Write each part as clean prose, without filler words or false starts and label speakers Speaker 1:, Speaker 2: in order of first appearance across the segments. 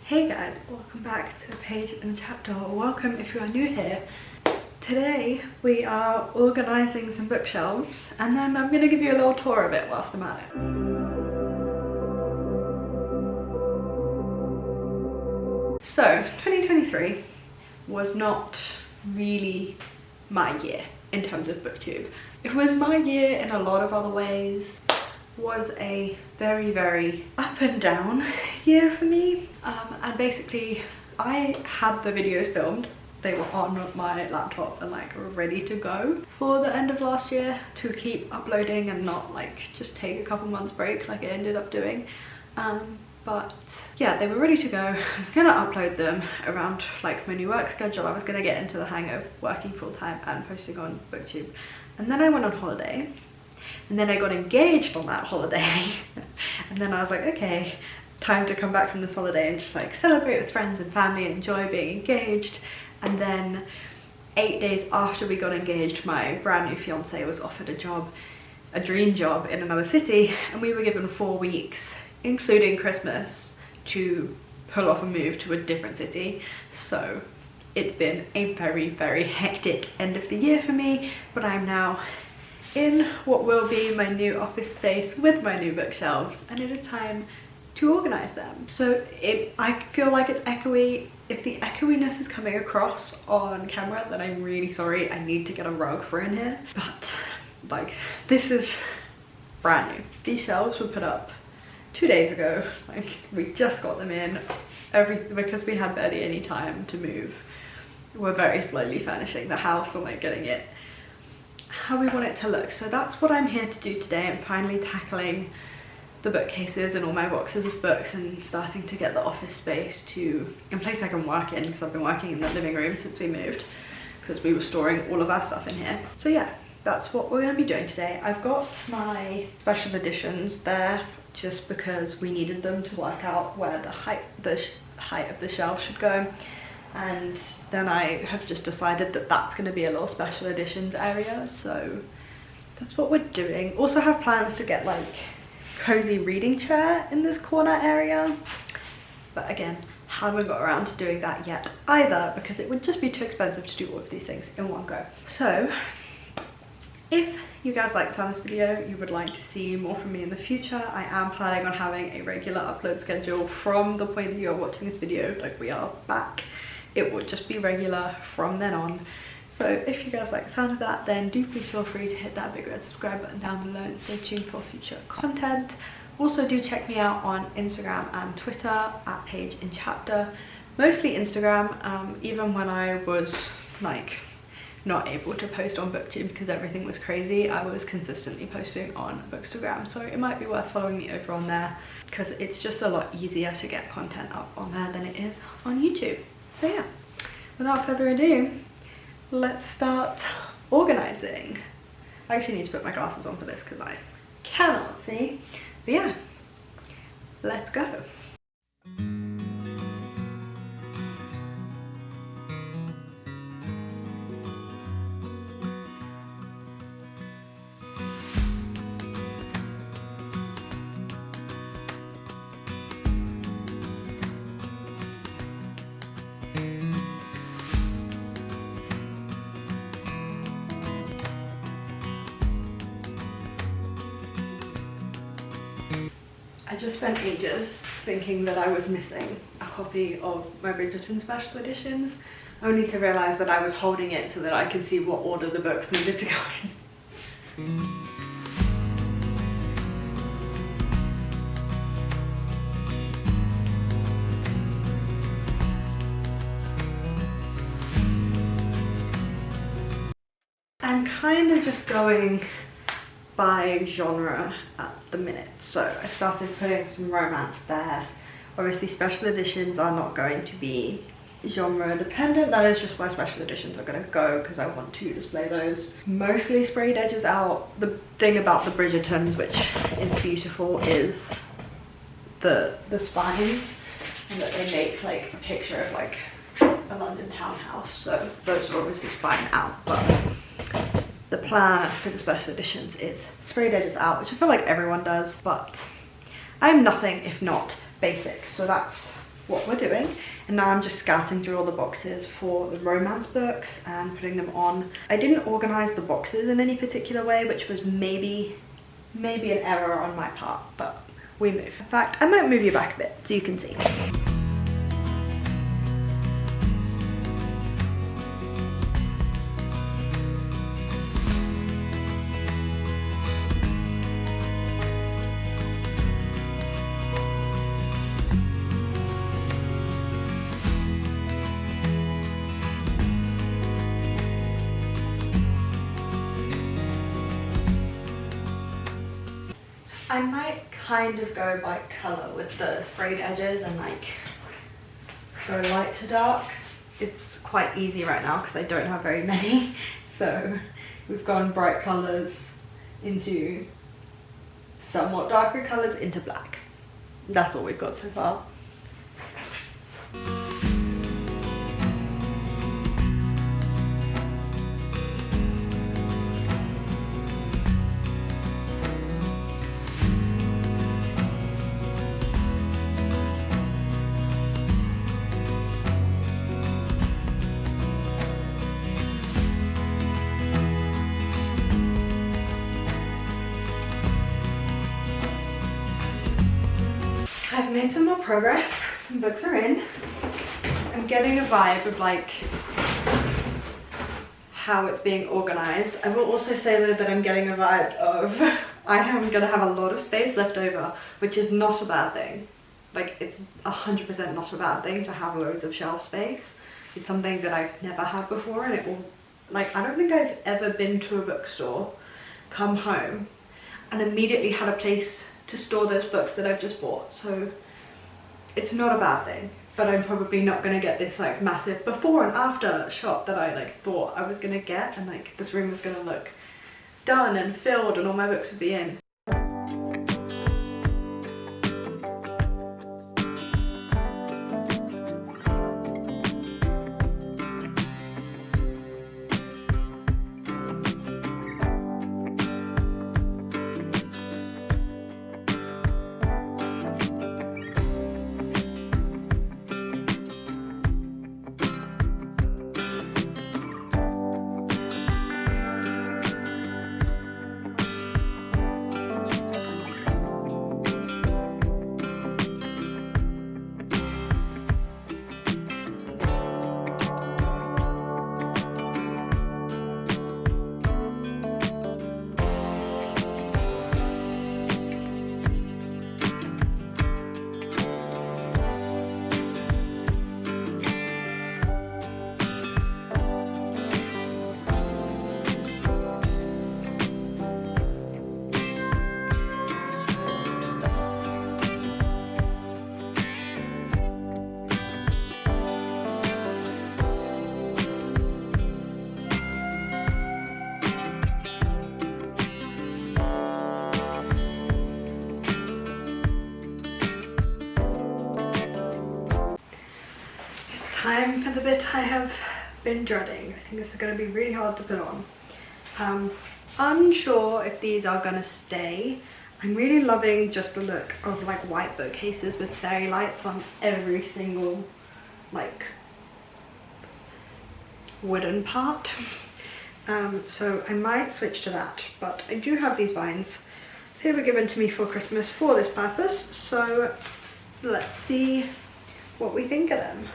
Speaker 1: Hey guys, welcome back to Page and Chapter. Welcome if you are new here. Today we are organising some bookshelves and then I'm going to give you a little tour of it whilst I'm at it. So 2023 was not really my year in terms of booktube. It was my year in a lot of other ways. Was a very up and down year for me, and basically I had the videos filmed. They were on my laptop and like ready to go for the end of last year to keep uploading and not like just take a couple months break like I ended up doing, but yeah, they were ready to go. I was gonna upload them around like my new work schedule. I was gonna get into the hang of working full-time and posting on booktube, and then I went on holiday. And then I got engaged on that holiday and then I was like, okay, time to come back from this holiday and just like celebrate with friends and family and enjoy being engaged. And then 8 days after we got engaged, my brand new fiance was offered a job, a dream job in another city, and we were given 4 weeks, including Christmas, to pull off a move to a different city. So it's been a very hectic end of the year for me, but I'm now in what will be my new office space with my new bookshelves, and it is time to organize them. So I feel like it's echoey. If the echoiness is coming across on camera, then I'm really sorry. I need to get a rug for in here, but like this is brand new. These shelves were put up 2 days ago. Like we just got them in, because we had barely any time to move. We're very slowly furnishing the house and like getting it how we want it to look. So that's what I'm here to do today. I'm finally tackling the bookcases and all my boxes of books and starting to get the office space in place I can work in, because I've been working in the living room since we moved, because we were storing all of our stuff in here. So yeah, that's what we're going to be doing today. I've got my special editions there just because we needed them to work out where the height of the shelf should go. And then I have just decided that that's going to be a little special editions area, so that's what we're doing. Also have plans to get like cozy reading chair in this corner area, but again, haven't got around to doing that yet either, because it would just be too expensive to do all of these things in one go. So if you guys like the sound of this video, you would like to see more from me in the future, I am planning on having a regular upload schedule from the point that you're watching this video. Like we are back. It would just be regular from then on. So if you guys like the sound of that, then do please feel free to hit that big red subscribe button down below and stay tuned for future content. Also do check me out on Instagram and Twitter at Page and Chapter. Mostly Instagram, even when I was like not able to post on booktube because everything was crazy, I was consistently posting on Bookstagram. So it might be worth following me over on there, because it's just a lot easier to get content up on there than it is on YouTube. So yeah, without further ado, let's start organising. I actually need to put my glasses on for this because I cannot see. But yeah, let's go. I just spent ages thinking that I was missing a copy of my Bridgerton special editions, only to realise that I was holding it so that I could see what order the books needed to go in. I'm kind of just going by genre at the minute, so I started putting some romance there. Obviously special editions are not going to be genre dependent, that is just where special editions are going to go, because I want to display those. Mostly sprayed edges out. The thing about the Bridgertons, which is beautiful, is the spines, and that they make like a picture of like a London townhouse, so those are obviously spine out, but the plan for the special editions is sprayed edges out, which I feel like everyone does, but I'm nothing if not basic, so that's what we're doing. And now I'm just scouting through all the boxes for the romance books and putting them on. I didn't organize the boxes in any particular way, which was maybe an error on my part, but we move. In fact, I might move you back a bit so you can see. I might kind of go by colour with the sprayed edges and like go light to dark. It's quite easy right now because I don't have very many. So we've gone bright colours into somewhat darker colours into black. That's all we've got so far. I've made some more progress, some books are in. I'm getting a vibe of like how it's being organized. I will also say though that I'm getting a vibe of I am gonna have a lot of space left over, which is not a bad thing. Like it's 100% not a bad thing to have loads of shelf space. It's something that I've never had before, and it will, like, I don't think I've ever been to a bookstore, come home and immediately had a place to store those books that I've just bought. So it's not a bad thing, but I'm probably not gonna get this like massive before and after shot that I like thought I was gonna get, and like this room was gonna look done and filled and all my books would be in. Time for the bit I have been dreading. I think this is going to be really hard to put on. Unsure if these are going to stay. I'm really loving just the look of like white bookcases with fairy lights on every single like wooden part. So I might switch to that, but I do have these vines. They were given to me for Christmas for this purpose, so let's see what we think of them.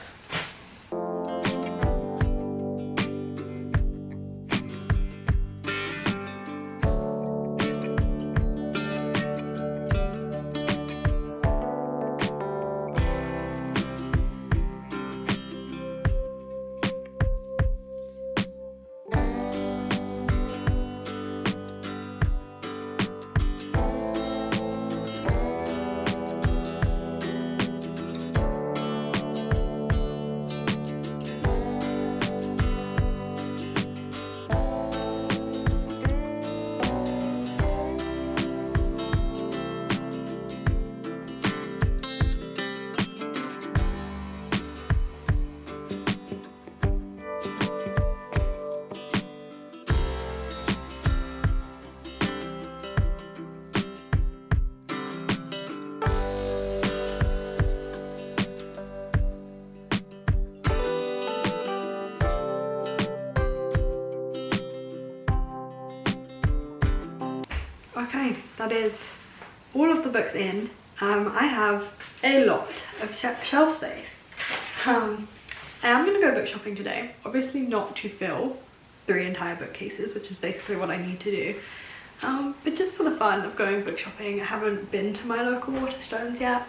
Speaker 1: that is all of the books in. I have a lot of shelf space. I am going to go book shopping today, obviously not to fill 3 entire bookcases, which is basically what I need to do, but just for the fun of going book shopping. I haven't been to my local Waterstones yet.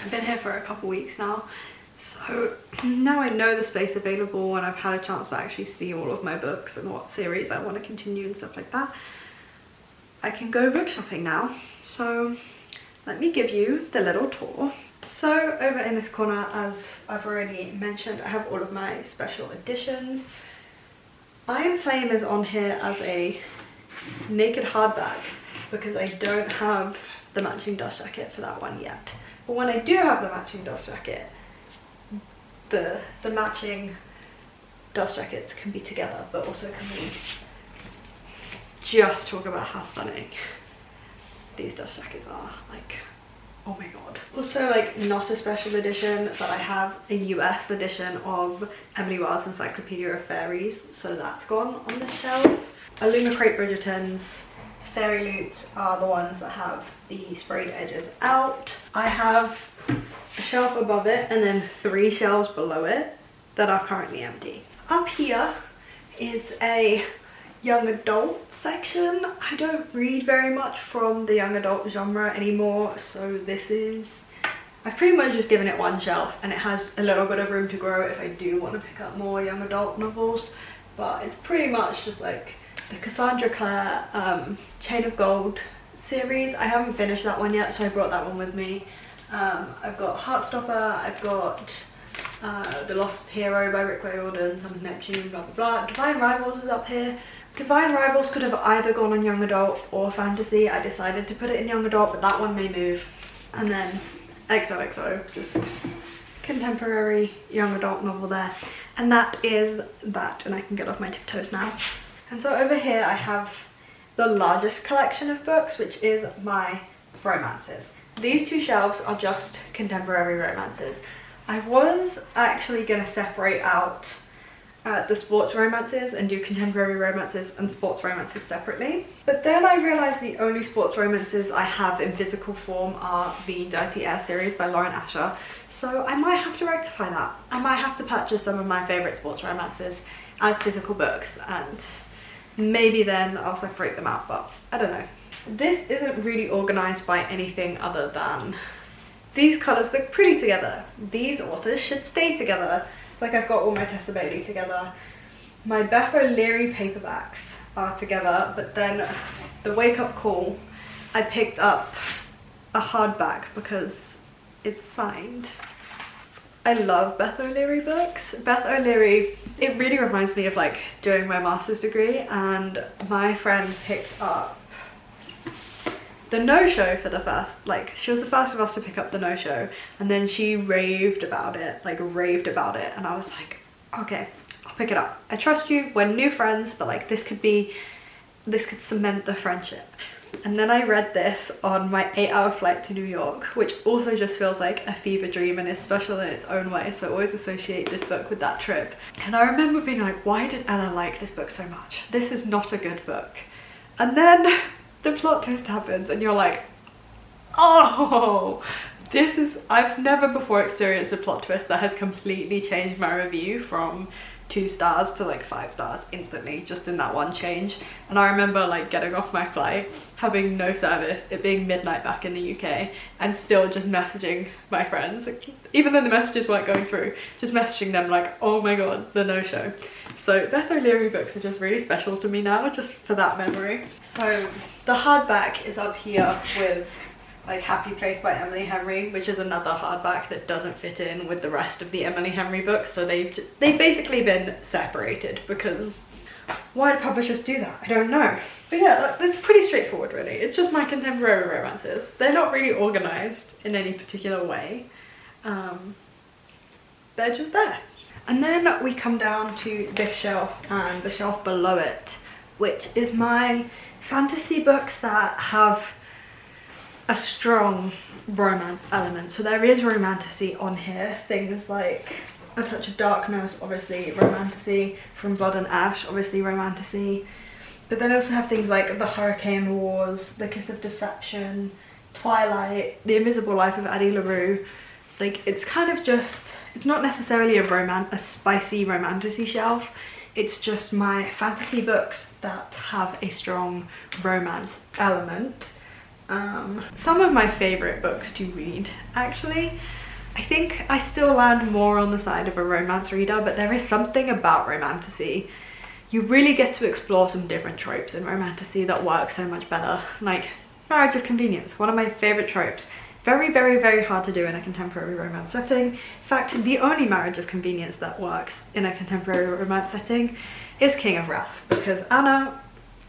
Speaker 1: I've been here for a couple weeks now, so now I know the space available and I've had a chance to actually see all of my books and what series I want to continue and stuff like that. I can go book shopping now, so let me give you the little tour. So over in this corner, as I've already mentioned, I have all of my special editions. Iron Flame is on here as a naked hardback because I don't have the matching dust jacket for that one yet. But when I do have the matching dust jacket, the matching dust jackets can be together, but also can we just talk about how stunning these dust jackets are. Like, oh my god. Also, like, not a special edition, but I have a US edition of Emily Wilde's Encyclopedia of Fairies, so that's gone on the shelf. Aluna Crate Bridgerton's Fairy Loots are the ones that have the sprayed edges out. I have a shelf above it and then 3 shelves below it that are currently empty. Up here is a young adult section. I don't read very much from the young adult genre anymore, so I've pretty much just given it 1 shelf, and it has a little bit of room to grow if I do want to pick up more young adult novels, but it's pretty much just like the Cassandra Clare Chain of Gold series. I haven't finished that one yet, so I brought that one with me. I've got Heartstopper, I've got The Lost Hero by Rick Riordan, Son of Neptune, blah blah blah. Divine Rivals is up here. Divine Rivals could have either gone on young adult or fantasy. I decided to put it in young adult, but that one may move. And then XOXO, just contemporary young adult novel there. And that is that, and I can get off my tiptoes now. And so over here I have the largest collection of books, which is my romances. These 2 shelves are just contemporary romances. I was actually going to separate out the sports romances and do contemporary romances and sports romances separately, but then I realised the only sports romances I have in physical form are the Dirty Air series by Lauren Asher, so I might have to rectify that. I might have to purchase some of my favourite sports romances as physical books, and maybe then I'll separate them out, but I don't know. This isn't really organised by anything other than these colours look pretty together. These authors should stay together. It's like I've got all my Tessa Bailey together. My Beth O'Leary paperbacks are together, but then the Wake Up Call, I picked up a hardback because it's signed. I love Beth O'Leary books. Beth O'Leary, it really reminds me of like doing my master's degree, and my friend picked up the No-Show for the first, like, she was the first of us to pick up the No-Show, and then she raved about it, and I was like, okay, I'll pick it up. I trust you, we're new friends, but like this could cement the friendship. And then I read this on my 8-hour flight to New York, which also just feels like a fever dream and is special in its own way, so I always associate this book with that trip. And I remember being like, why did Ella like this book so much? This is not a good book. And then the plot twist happens and you're like, oh, I've never before experienced a plot twist that has completely changed my review from 2 stars to like 5 stars instantly, just in that one change. And I remember like getting off my flight, having no service, it being midnight back in the UK, and still just messaging my friends, like, even though the messages weren't going through, just messaging them like, oh my god, the No-Show. So Beth O'Leary books are just really special to me now, just for that memory. So the hardback is up here with like Happy Place by Emily Henry, which is another hardback that doesn't fit in with the rest of the Emily Henry books, so they've basically been separated, because why do publishers do that? I don't know. But yeah, that's pretty straightforward really. It's just my contemporary romances. They're not really organised in any particular way. They're just there. And then we come down to this shelf and the shelf below it, which is my fantasy books that have a strong romance element. So there is romantasy on here, things like A Touch of Darkness, obviously romantasy, From Blood and Ash, obviously romantasy, But then I also have things like The Hurricane Wars, The Kiss of Deception, Twilight, The Invisible Life of Addie LaRue. Like, it's kind of just, it's not necessarily a spicy romantasy shelf. It's just my fantasy books that have a strong romance element. Some of my favorite books to read, actually. I think I still land more on the side of a romance reader, but there is something about romantasy. You really get to explore some different tropes in romantasy that work so much better. Like marriage of convenience, one of my favorite tropes. Very, very, very hard to do in a contemporary romance setting. In fact, the only marriage of convenience that works in a contemporary romance setting is King of Wrath, because Anna,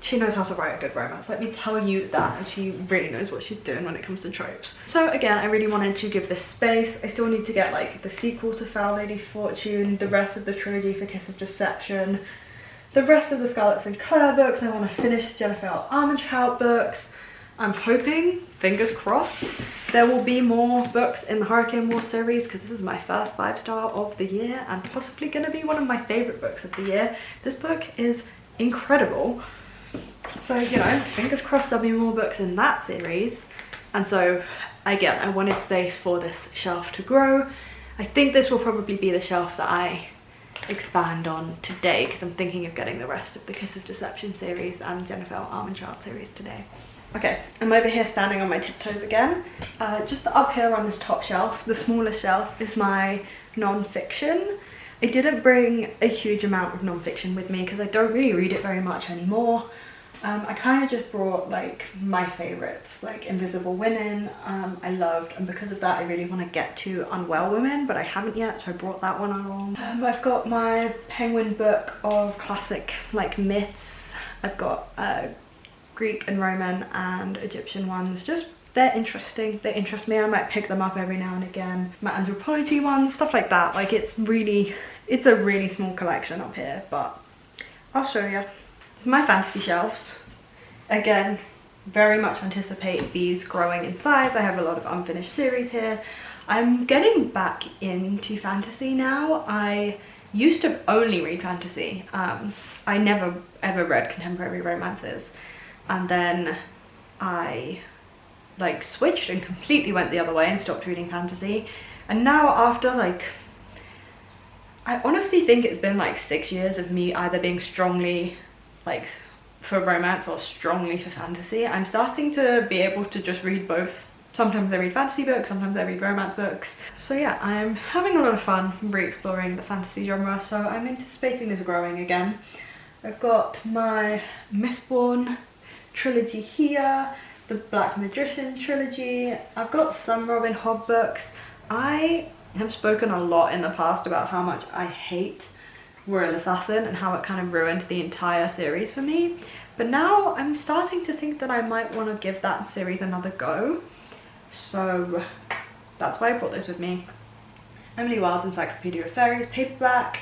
Speaker 1: she knows how to write a good romance, let me tell you that, and she really knows what she's doing when it comes to tropes. So again, I really wanted to give this space. I still need to get like the sequel to Foul Lady Fortune, the rest of the trilogy for Kiss of Deception, the rest of the Scarlett Sinclair books. I want to finish Jennifer L. Armentrout books. I'm hoping, fingers crossed, there will be more books in the Hurricane Wars series, because this is my first 5-star of the year and possibly going to be one of my favourite books of the year. This book is incredible. So, you know, fingers crossed there'll be more books in that series. And so, again, I wanted space for this shelf to grow. I think this will probably be the shelf that I expand on today, because I'm thinking of getting the rest of the Kiss of Deception series and Jennifer L. Armentrout series today. Okay, I'm over here standing on my tiptoes again. Just up here on this top shelf, the smallest shelf, is my non-fiction. I didn't bring a huge amount of non-fiction with me because I don't really read it very much anymore. I kind of just brought like my favorites, like Invisible Women, I loved, and because of that I really want to get to Unwell Women, but I haven't yet, so I brought that one along. I've got my Penguin book of classic like myths. I've got Greek and Roman and Egyptian ones. Just, they're interesting, they interest me. I might pick them up every now and again. My anthropology ones, stuff like that. Like, it's a really small collection up here, but I'll show you. My fantasy shelves, again, very much anticipate these growing in size. I have a lot of unfinished series here. I'm getting back into fantasy now. I used to only read fantasy. I never ever read contemporary romances. And then I like switched and completely went the other way and stopped reading fantasy. And now after like, I honestly think it's been like 6 years of me either being strongly like for romance or strongly for fantasy, I'm starting to be able to just read both. Sometimes I read fantasy books, sometimes I read romance books. So yeah, I'm having a lot of fun re-exploring the fantasy genre, so I'm anticipating this growing again. I've got my Mistborn trilogy here, the Black Magician trilogy. I've got some Robin Hobb books. I have spoken a lot in the past about how much I hate Royal Assassin and how it kind of ruined the entire series for me. But now I'm starting to think that I might want to give that series another go. So that's why I brought this with me. Emily Wilde's Encyclopedia of Fairies paperback.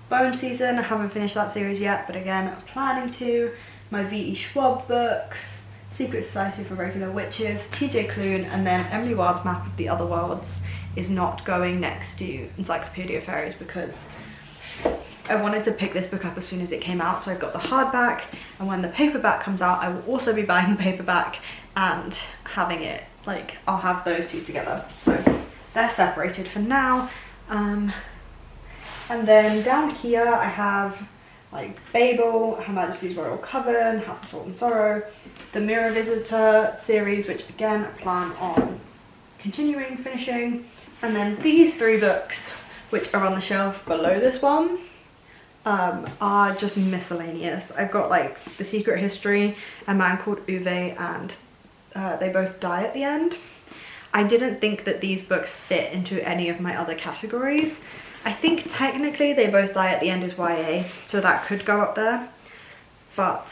Speaker 1: Bone Season, I haven't finished that series yet, but again, I'm planning to. My V.E. Schwab books, Secret Society for Regular Witches, TJ Klune, and then Emily Wilde's Map of the Other Worlds is not going next to Encyclopedia of Fairies because I wanted to pick this book up as soon as it came out, so I've got the hardback, and when the paperback comes out I will also be buying the paperback and having it, like, I'll have those two together. So they're separated for now. And then down here I have like Babel, Her Majesty's Royal Coven, House of Salt and Sorrow, the Mirror Visitor series, which again I plan on continuing, finishing. And then these 3 books, which are on the shelf below this one, are just miscellaneous. I've got like The Secret History, A Man Called Uwe, and They Both Die at the End. I didn't think that these books fit into any of my other categories. I think technically They Both Die at the End is YA, so that could go up there, but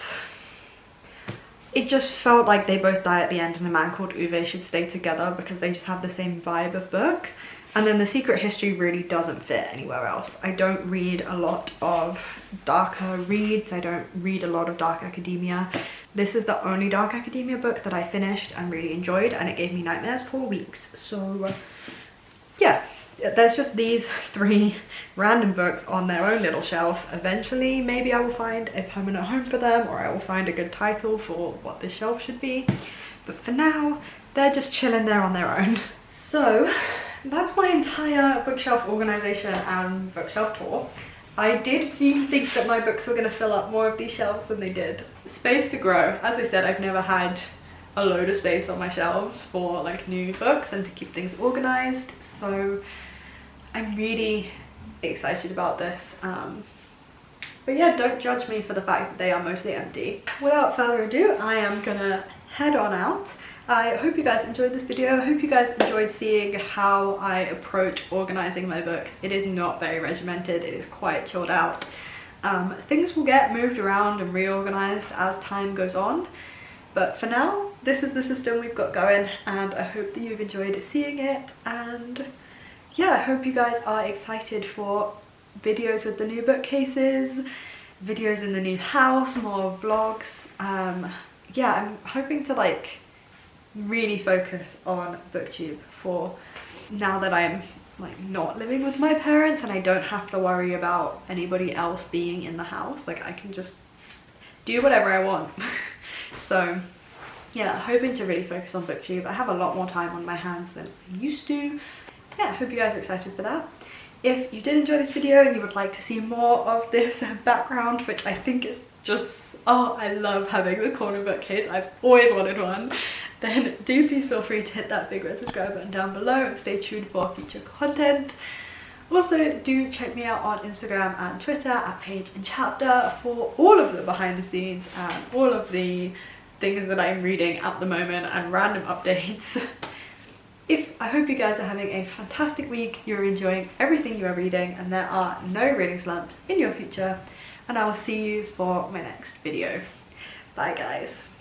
Speaker 1: it just felt like They Both Die at the End and A Man Called Uwe should stay together because they just have the same vibe of book. And then The Secret History really doesn't fit anywhere else. I don't read a lot of darker reads, I don't read a lot of dark academia. This is the only dark academia book that I finished and really enjoyed, and it gave me nightmares for weeks. So yeah, there's just these 3 random books on their own little shelf. Eventually maybe I will find a permanent home for them, or I will find a good title for what this shelf should be, but for now they're just chilling there on their own. So that's my entire bookshelf organization and bookshelf tour. I did really think that my books were going to fill up more of these shelves than they did. Space to grow. As I said, I've never had a load of space on my shelves for like new books and to keep things organized, so I'm really excited about this. But yeah, don't judge me for the fact that they are mostly empty. Without further ado, I am gonna head on out. I hope you guys enjoyed this video. I hope you guys enjoyed seeing how I approach organizing my books. It is not very regimented, it is quite chilled out. Things will get moved around and reorganized as time goes on, but for now, this is the system we've got going, and I hope that you've enjoyed seeing it. And yeah, I hope you guys are excited for videos with the new bookcases, videos in the new house, more vlogs. Yeah, I'm hoping to like really focus on booktube for now that I'm like not living with my parents and I don't have to worry about anybody else being in the house. Like I can just do whatever I want. So yeah, hoping to really focus on booktube. I have a lot more time on my hands than I used to. Yeah, I hope you guys are excited for that. If you did enjoy this video and you would like to see more of this background, which I think is just, oh, I love having the corner bookcase, I've always wanted one, then do please feel free to hit that big red subscribe button down below and stay tuned for future content. Also, do check me out on Instagram and Twitter at Page and Chapter for all of the behind the scenes and all of the things that I'm reading at the moment and random updates. I hope you guys are having a fantastic week, you're enjoying everything you are reading, and there are no reading slumps in your future, and I will see you for my next video. Bye guys.